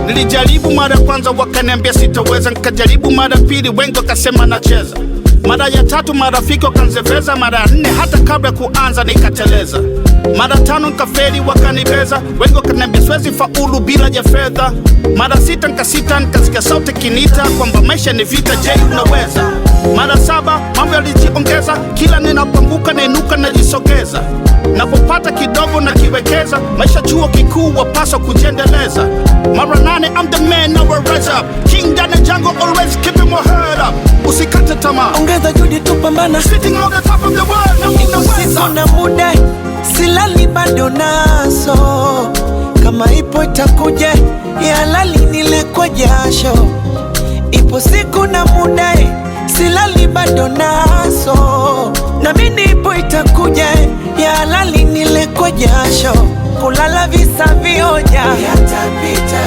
Nilijaribu mara kwanza wakaniambia sitaweza, nikajaribu mara pili wengi wakasema nacheza, mara ya tatu marafiki wakanzeveza, mara ya nne hata kabla kuanza nikateleza, mara tano nikafeli wakanibeza, wengi wakaniambia siwezi faulu bila ya fedha, mara sita nikasikia sauti kinita kwamba maisha ni vita, je unaweza? Mara saba mambo yalijiongeza, kila ninapoanguka nainuka najisogeza, napopata kidogo na kiwekeza, maisha chuo kikuu wapaswa kujiendeleza. Mara nane I'm the man, now I rise up, king down the jungle, always keeping my head up. Usikate tamaa, ongeza juhudi tupambana, sitting on the top of the world, na unaweza. Na muda silali bado naso, kama ipo itakuja ya halali nile kwa jasho. Ipo siku na muda silali bado naso, na mimi ipo itakuja ya halali nile kwa jasho. Kulala visa vioja yatapita.